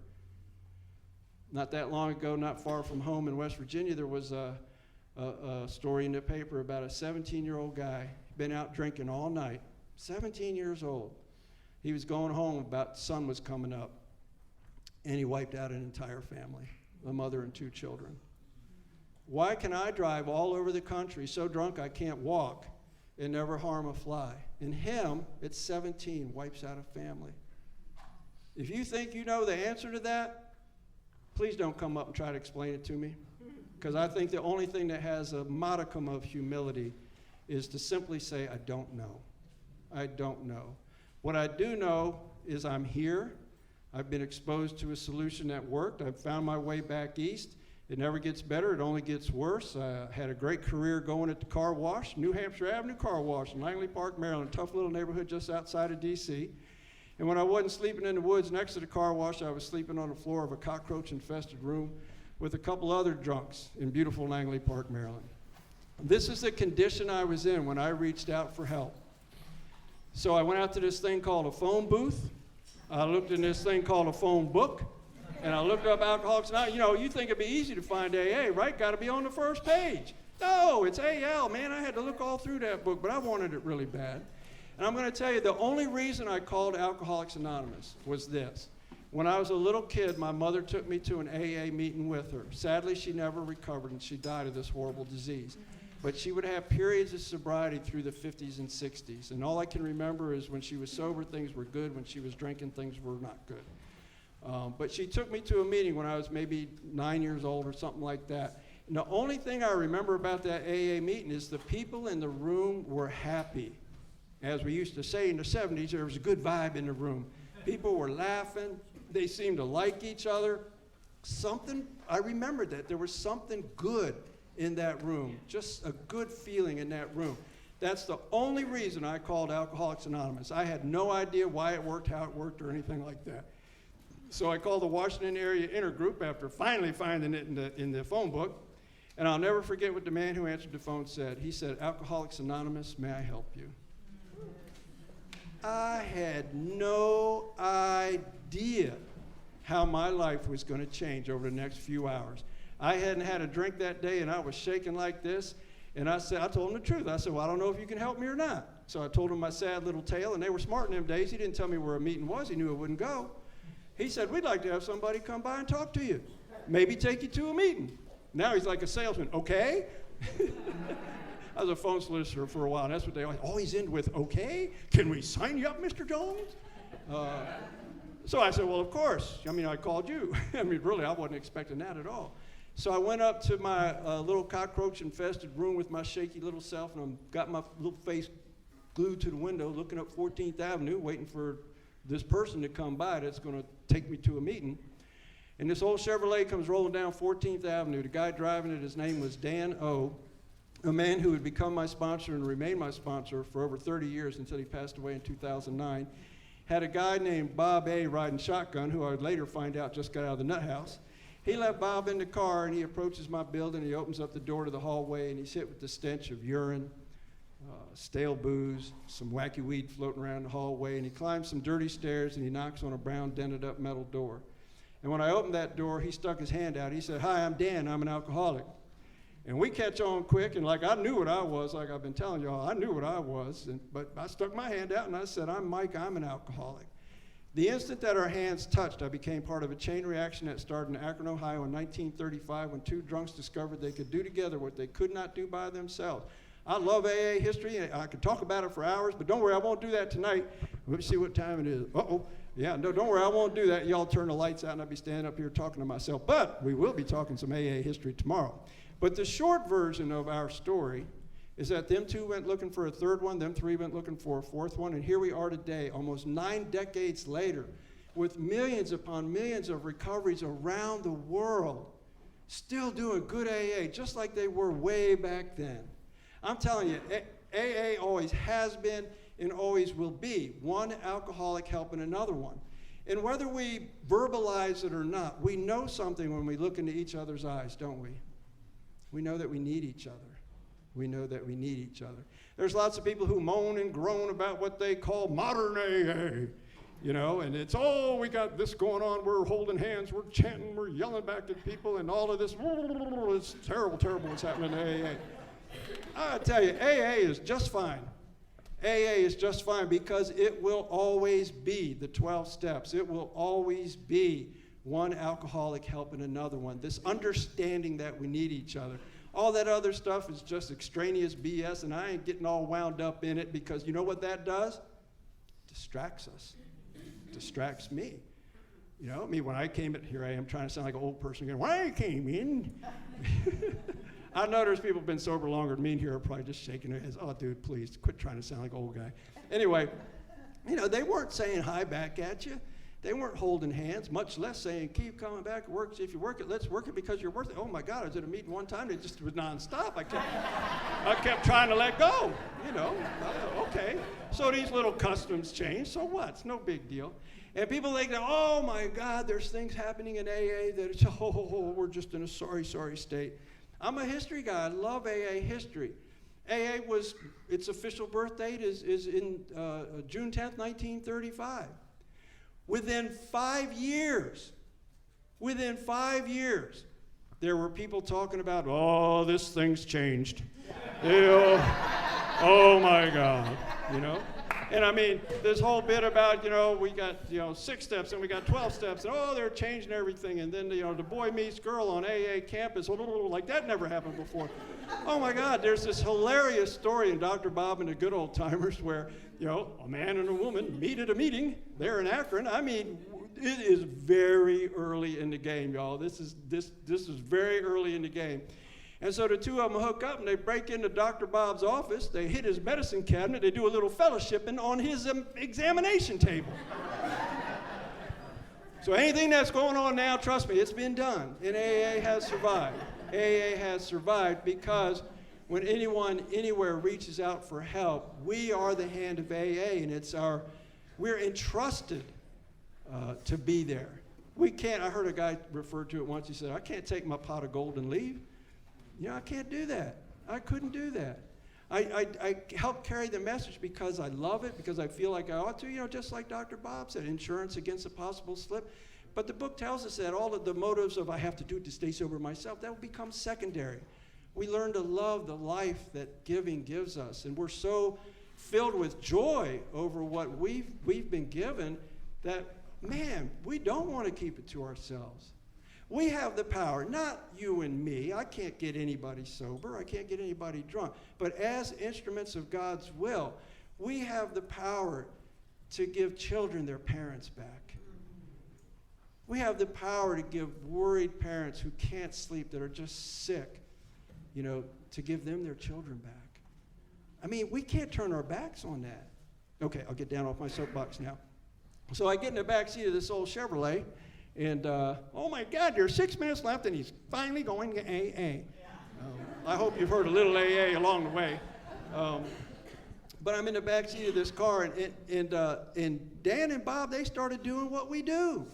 Not that long ago, not far from home in West Virginia, there was a story in the paper about a 17-year-old guy, been out drinking all night, 17 years old. He was going home about the sun was coming up, and he wiped out an entire family, a mother and two children. Why can I drive all over the country so drunk I can't walk and never harm a fly? And him, at 17, wipes out a family. If you think you know the answer to that, please don't come up and try to explain it to me, because I think the only thing that has a modicum of humility is to simply say, I don't know. I don't know. What I do know is I'm here. I've been exposed to a solution that worked. I've found my way back east. It never gets better. It only gets worse. I had a great career going at the car wash, New Hampshire Avenue Car Wash in Langley Park, Maryland, a tough little neighborhood just outside of D.C. And when I wasn't sleeping in the woods next to the car wash, I was sleeping on the floor of a cockroach-infested room with a couple other drunks in beautiful Langley Park, Maryland. This is the condition I was in when I reached out for help. So I went out to this thing called a phone booth. I looked in this thing called a phone book. And I looked up Alcoholics Anonymous. You know, you think it'd be easy to find AA, right? Got to be on the first page. No, it's AL, man. I had to look all through that book, but I wanted it really bad. And I'm going to tell you, the only reason I called Alcoholics Anonymous was this. When I was a little kid, my mother took me to an AA meeting with her. Sadly, she never recovered, and she died of this horrible disease. But she would have periods of sobriety through the 50s and 60s. And all I can remember is when she was sober, things were good. When she was drinking, things were not good. But she took me to a meeting when I was maybe 9 years old or something like that. And the only thing I remember about that AA meeting is the people in the room were happy. As we used to say in the 70s, there was a good vibe in the room. People were laughing. They seemed to like each other. I remembered that. There was something good in that room, just a good feeling in that room. That's the only reason I called Alcoholics Anonymous. I had no idea why it worked, how it worked, or anything like that. So I called the Washington Area Intergroup after finally finding it in the phone book. And I'll never forget what the man who answered the phone said. He said, "Alcoholics Anonymous, may I help you?" I had no idea how my life was going to change over the next few hours. I hadn't had a drink that day, and I was shaking like this. And I told him the truth. I said, "Well, I don't know if you can help me or not." So I told him my sad little tale, and they were smart in them days. He didn't tell me where a meeting was. He knew I wouldn't go. He said, "We'd like to have somebody come by and talk to you. Maybe take you to a meeting." Now he's like a salesman. "Okay." I was a phone solicitor for a while, and that's what they always end with, "Okay, can we sign you up, Mr. Jones?" So I said, "Well, of course. I mean, I called you." I mean, really, I wasn't expecting that at all. So I went up to my little cockroach-infested room with my shaky little self, and I got my little face glued to the window, looking up 14th Avenue, waiting for this person to come by that's going to take me to a meeting. And this old Chevrolet comes rolling down 14th Avenue. The guy driving it, his name was Dan O., a man who would become my sponsor and remain my sponsor for over 30 years until he passed away in 2009. Had a guy named Bob A. riding shotgun, who I would later find out just got out of the nut house. He let Bob in the car, and he approaches my building. He opens up the door to the hallway, and he's hit with the stench of urine, stale booze, some wacky weed floating around the hallway, and he climbs some dirty stairs, and he knocks on a brown, dented-up metal door. And when I opened that door, he stuck his hand out. He said, "Hi, I'm Dan. I'm an alcoholic." And we catch on quick, and like I knew what I was, like I've been telling y'all, I knew what I was, but I stuck my hand out, and I said, "I'm Mike. I'm an alcoholic." The instant that our hands touched, I became part of a chain reaction that started in Akron, Ohio in 1935 when two drunks discovered they could do together what they could not do by themselves. I love AA history. I could talk about it for hours, but don't worry, I won't do that tonight. Let me see what time it is. Uh-oh. Yeah, no, don't worry, I won't do that. Y'all turn the lights out, and I'll be standing up here talking to myself. But we will be talking some AA history tomorrow. But the short version of our story is that them two went looking for a third one, them three went looking for a fourth one, and here we are today, almost 9 decades later, with millions upon millions of recoveries around the world, still doing good AA, just like they were way back then. I'm telling you, AA always has been and always will be one alcoholic helping another one. And whether we verbalize it or not, we know something when we look into each other's eyes, don't we? We know that we need each other. We know that we need each other. There's lots of people who moan and groan about what they call modern AA, you know, and it's, "Oh, we got this going on, we're holding hands, we're chanting, we're yelling back at people, and all of this, it's terrible, terrible what's happening in AA. I tell you, AA is just fine. AA is just fine because it will always be the 12 steps. It will always be one alcoholic helping another one. This understanding that we need each other. All that other stuff is just extraneous BS, and I ain't getting all wound up in it because you know what that does? Distracts us. Distracts me. You know, I mean, when I came in, here I am trying to sound like an old person again. When I came in, I know there's people who've been sober longer than me in here are probably just shaking their heads. "Oh, dude, please quit trying to sound like an old guy." Anyway, you know, they weren't saying hi back at you. They weren't holding hands, much less saying, "Keep coming back, work. If you work it, let's work it because you're worth it." Oh my God, I was at a meeting one time, it just was nonstop. I kept trying to let go, you know. Okay, so these little customs change, so what? It's no big deal. And people think that, "Oh my God, there's things happening in AA that it's, we're just in a sorry, sorry state." I'm a history guy. I love AA history. AA was, its official birth date is in June 10th, 1935. Within 5 years, there were people talking about, "Oh, this thing's changed. Ew. Oh my God," you know? And I mean, this whole bit about, we got, 6 steps and we got 12 steps, and they're changing everything. And then, the boy meets girl on AA campus, like that never happened before. Oh my God, there's this hilarious story in Dr. Bob and the Good Old Timers where, a man and a woman meet at a meeting. They're in Akron. I mean, it is very early in the game, y'all. This is very early in the game. And so the two of them hook up and they break into Dr. Bob's office. They hit his medicine cabinet. They do a little fellowshipping on his examination table. So anything that's going on now, trust me, it's been done. And AA has survived. AA has survived because when anyone anywhere reaches out for help, we are the hand of AA, and we're entrusted to be there. We can't, I heard a guy refer to it once. He said, I can't take my pot of gold and leave. I can't do that. I couldn't do that. I help carry the message because I love it, because I feel like I ought to, just like Dr. Bob said, insurance against a possible slip. But the book tells us that all of the motives of I have to do it to stay sober myself, that will become secondary. We learn to love the life that giving gives us, and we're so filled with joy over what we've been given that, man, we don't want to keep it to ourselves. We have the power, not you and me. I can't get anybody sober. I can't get anybody drunk. But as instruments of God's will, we have the power to give children their parents back. We have the power to give worried parents who can't sleep, that are just sick, to give them their children back. I mean, we can't turn our backs on that. Okay, I'll get down off my soapbox now. So I get in the back seat of this old Chevrolet, and oh my God, there's 6 minutes left, and he's finally going to AA. I hope you've heard a little AA along the way. But I'm in the back seat of this car, and Dan and Bob, they started doing what we do.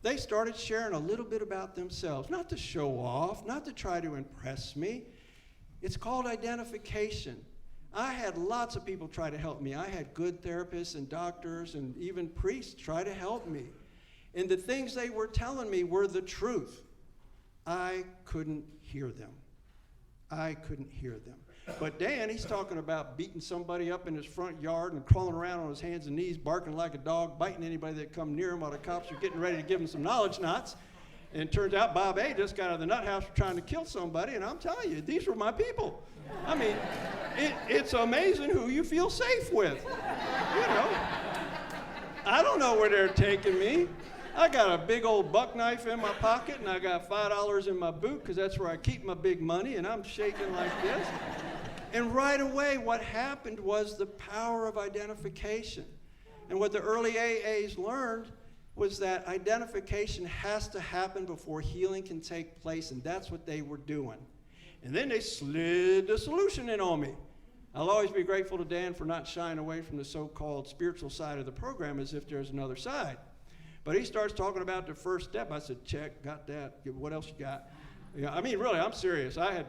They started sharing a little bit about themselves, not to show off, not to try to impress me. It's called identification. I had lots of people try to help me. I had good therapists and doctors and even priests try to help me. And the things they were telling me were the truth. I couldn't hear them. I couldn't hear them. But Dan, he's talking about beating somebody up in his front yard and crawling around on his hands and knees, barking like a dog, biting anybody that come near him while the cops are getting ready to give him some knowledge knots. And it turns out Bob A. just got out of the nut house trying to kill somebody, and I'm telling you, these were my people. I mean, it's amazing who you feel safe with. I don't know where they're taking me. I got a big old buck knife in my pocket, and I got $5 in my boot, because that's where I keep my big money, and I'm shaking like this. And right away, what happened was the power of identification. And what the early AAs learned was that identification has to happen before healing can take place, and that's what they were doing. And then they slid the solution in on me. I'll always be grateful to Dan for not shying away from the so-called spiritual side of the program as if there's another side. But he starts talking about the first step. I said, check, got that. What else you got? I mean, really, I'm serious. I had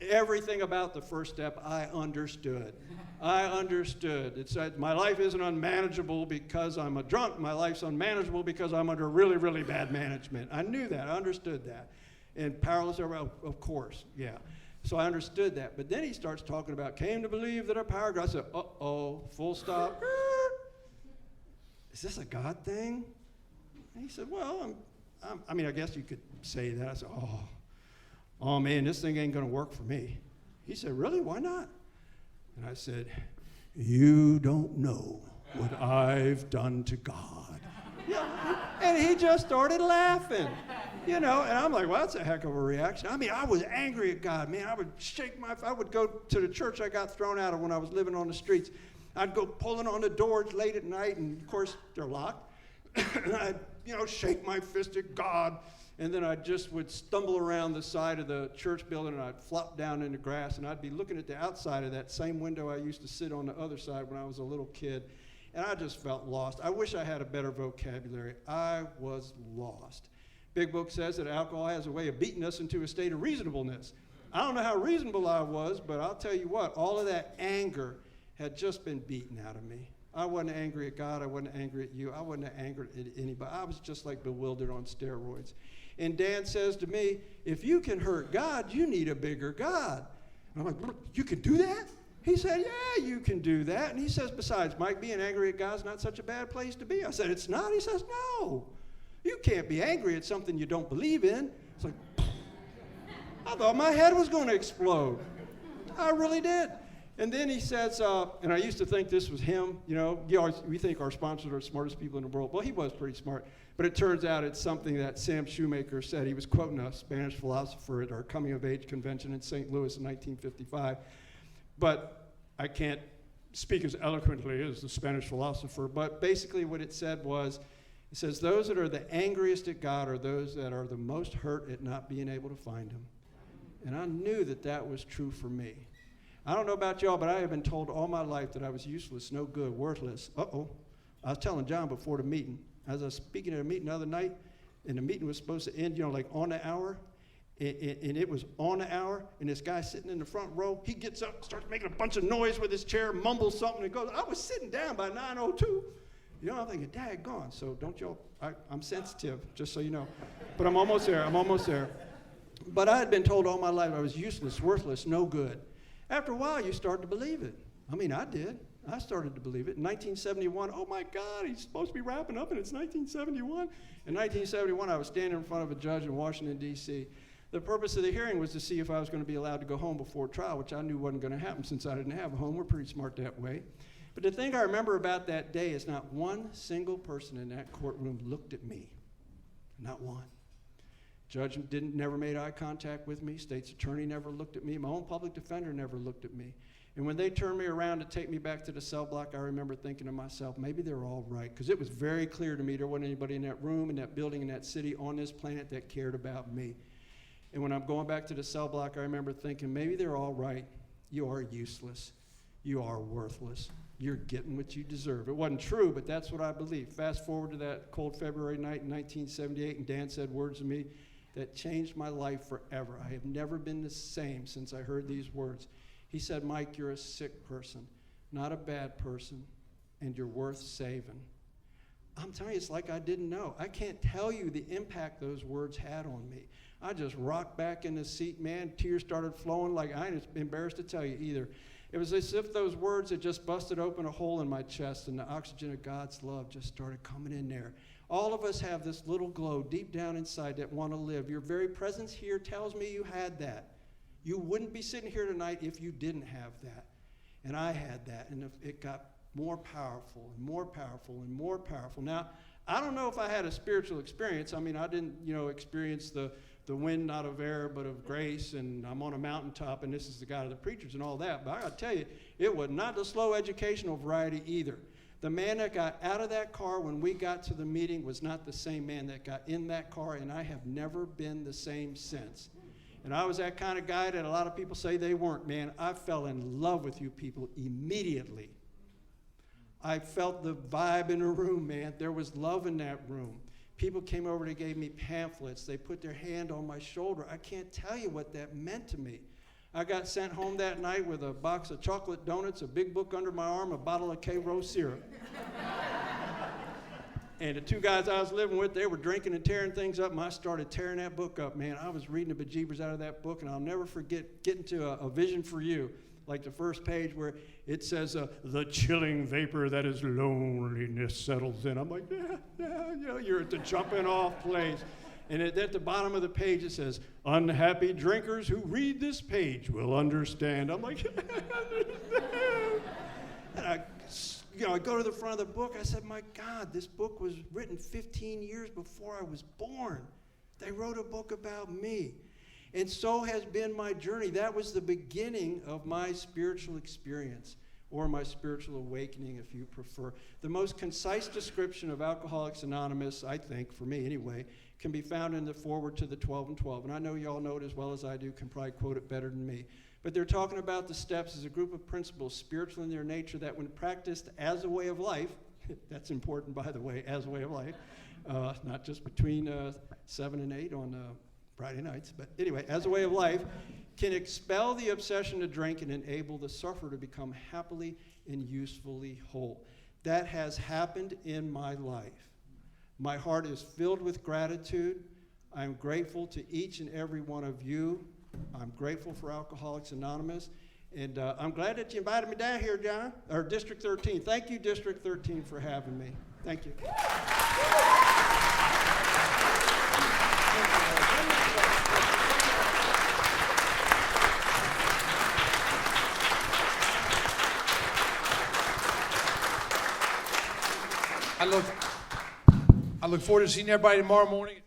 everything about the first step I understood. I understood. It said, my life isn't unmanageable because I'm a drunk. My life's unmanageable because I'm under really, really bad management. I knew that. I understood that. And powerless, of course, yeah. So I understood that. But then he starts talking about, came to believe that our power. I said, uh-oh, full stop. Is this a God thing? And he said, well, I mean, I guess you could say that. I said, oh man, this thing ain't going to work for me. He said, really? Why not? And I said, you don't know what I've done to God. Yeah. And he just started laughing, and I'm like, well, that's a heck of a reaction. I mean, I was angry at God, man. I would go to the church I got thrown out of when I was living on the streets. I'd go pulling on the doors late at night, and of course, they're locked. And I'd, shake my fist at God, and then I just would stumble around the side of the church building, and I'd flop down in the grass, and I'd be looking at the outside of that same window I used to sit on the other side when I was a little kid, and I just felt lost. I wish I had a better vocabulary. I was lost. Big Book says that alcohol has a way of beating us into a state of reasonableness. I don't know how reasonable I was, but I'll tell you what, all of that anger had just been beaten out of me. I wasn't angry at God. I wasn't angry at you. I wasn't angry at anybody. I was just like bewildered on steroids. And Dan says to me, if you can hurt God, you need a bigger God. And I'm like, you can do that? He said, yeah, you can do that. And he says, besides, Mike, being angry at God's not such a bad place to be. I said, it's not? He says, no. You can't be angry at something you don't believe in. It's like, I thought my head was going to explode. I really did. And then he says, and I used to think this was him, we think our sponsors are the smartest people in the world. Well, he was pretty smart. But it turns out it's something that Sam Shoemaker said. He was quoting a Spanish philosopher at our coming-of-age convention in St. Louis in 1955. But I can't speak as eloquently as the Spanish philosopher. But basically what it said was, it says, those that are the angriest at God are those that are the most hurt at not being able to find him. And I knew that that was true for me. I don't know about y'all, but I have been told all my life that I was useless, no good, worthless. Uh-oh. I was telling John before the meeting, as I was speaking at a meeting the other night, and the meeting was supposed to end, like on the hour, and it was on the hour, and this guy sitting in the front row, he gets up, starts making a bunch of noise with his chair, mumbles something, and goes, I was sitting down by 9:02. I'm thinking, daggone, so don't y'all, I'm sensitive, just so you know. But I'm almost there. But I had been told all my life I was useless, worthless, no good. After a while, you start to believe it. I did. I started to believe it. In 1971, oh my God, he's supposed to be wrapping up, and it's 1971. In 1971, I was standing in front of a judge in Washington, D.C. The purpose of the hearing was to see if I was going to be allowed to go home before trial, which I knew wasn't going to happen since I didn't have a home. We're pretty smart that way. But the thing I remember about that day is not one single person in that courtroom looked at me. Not one. Judge never made eye contact with me. State's attorney never looked at me. My own public defender never looked at me. And when they turned me around to take me back to the cell block, I remember thinking to myself, maybe they're all right. Because it was very clear to me there wasn't anybody in that room, in that building, in that city, on this planet that cared about me. And when I'm going back to the cell block, I remember thinking, maybe they're all right. You are useless. You are worthless. You're getting what you deserve. It wasn't true, but that's what I believe. Fast forward to that cold February night in 1978, and Dan said words to me that changed my life forever. I have never been the same since I heard these words. He said, Mike, you're a sick person, not a bad person, and you're worth saving. I'm telling you, it's like I didn't know. I can't tell you the impact those words had on me. I just rocked back in the seat, man. Tears started flowing like I ain't embarrassed to tell you either. It was as if those words had just busted open a hole in my chest, and the oxygen of God's love just started coming in there. All of us have this little glow deep down inside that want to live. Your very presence here tells me you had that. You wouldn't be sitting here tonight if you didn't have that. And I had that, and it got more powerful and more powerful and more powerful. Now, I don't know if I had a spiritual experience. I didn't, experience the wind not of air but of grace, and I'm on a mountaintop, and this is the God of the preachers and all that. But I got to tell you, it was not the slow educational variety either. The man that got out of that car when we got to the meeting was not the same man that got in that car, and I have never been the same since. And I was that kind of guy that a lot of people say they weren't. Man, I fell in love with you people immediately. I felt the vibe in the room, man. There was love in that room. People came over, they gave me pamphlets. They put their hand on my shoulder. I can't tell you what that meant to me. I got sent home that night with a box of chocolate donuts, a big book under my arm, a bottle of K-Rose syrup. And the two guys I was living with, they were drinking and tearing things up, and I started tearing that book up, man. I was reading the bejeebers out of that book, and I'll never forget getting to a vision for you, like the first page where it says, the chilling vapor that is loneliness settles in. I'm like, you're at the jumping off place. And at the bottom of the page it says, unhappy drinkers who read this page will understand. I'm like, and I go to the front of the book. I said, my God, this book was written 15 years before I was born. They wrote a book about me. And so has been my journey. That was the beginning of my spiritual experience, or my spiritual awakening, if you prefer. The most concise description of Alcoholics Anonymous, I think, for me anyway, can be found in the foreword to the 12 and 12. And I know you all know it as well as I do, can probably quote it better than me. But they're talking about the steps as a group of principles, spiritual in their nature, that when practiced as a way of life, that's important, by the way, as a way of life, not just between 7 and 8 on Friday nights, but anyway, as a way of life, can expel the obsession to drink and enable the sufferer to become happily and usefully whole. That has happened in my life. My heart is filled with gratitude. I'm grateful to each and every one of you. I'm grateful for Alcoholics Anonymous. And I'm glad that you invited me down here, John, or District 13. Thank you, District 13, for having me. Thank you. I look forward to seeing everybody tomorrow morning.